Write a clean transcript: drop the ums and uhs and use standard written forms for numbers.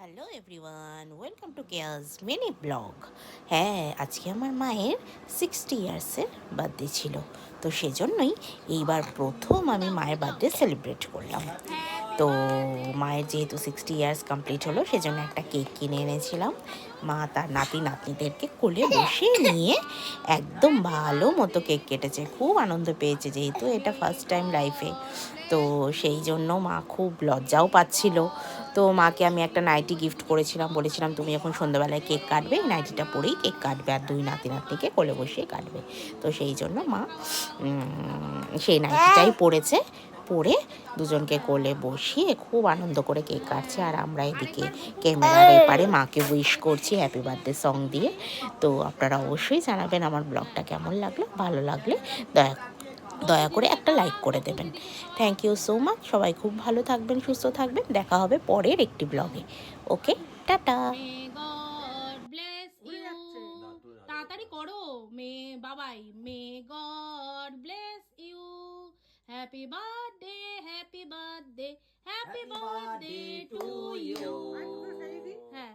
Hello everyone, welcome to chaos mini blog. হ্যাঁ, আজকে আমার মায়ের 60 ইয়ার্সের বার্থডে ছিল, তো সেজন্যই এইবার প্রথম আমি মায়ের বার্থডে সেলিব্রেট করলাম। তো মায়ের যেহেতু 60 ইয়ার্স কমপ্লিট হলো, সেজন্য একটা কেক কিনে এনেছিলাম। মা তার নাতি নাতনিদেরকে কোলে বসিয়ে নিয়ে একদম ভালো মতো কেক কেটেছে, খুব আনন্দ পেয়েছে যেহেতু এটা ফার্স্ট টাইম লাইফে। তো সেই জন্য মা খুব লজ্জাও পাচ্ছিল। তো মাকে আমি একটা নাইটি গিফট করেছিলাম, বলেছিলাম তুমি যখন সন্ধ্যাবেলায় কেক কাটবে এই নাইটিটা পরেই কেক কাটবে, আর দুই নাতি নাতনিকে কোলে বসিয়ে কাটবে। তো সেই জন্য মা সেই নাইটিটাই পরেছে, পরে দুজনকে কোলে বসিয়ে খুব আনন্দ করে কেক কাটছে, আর আমরা এদিকে ক্যামেরার এপারে মাকে উইশ করছি হ্যাপি বার্থডে সং দিয়ে। তো আপনারা অবশ্যই জানাবেন আমার ব্লগটা কেমন লাগলো, ভালো লাগলে দয়া দয়া করে একটা লাইক করে দেবেন। Thank you so much. সবাই খুব ভালো থাকবেন, সুস্থ থাকবেন। দেখা হবে পরের একটি ব্লগে। Okay, tata. May God bless you. তাড়াতাড়ি করো। May Babai, may God bless you. Happy birthday, happy birthday, happy birthday to you. হ্যাঁ।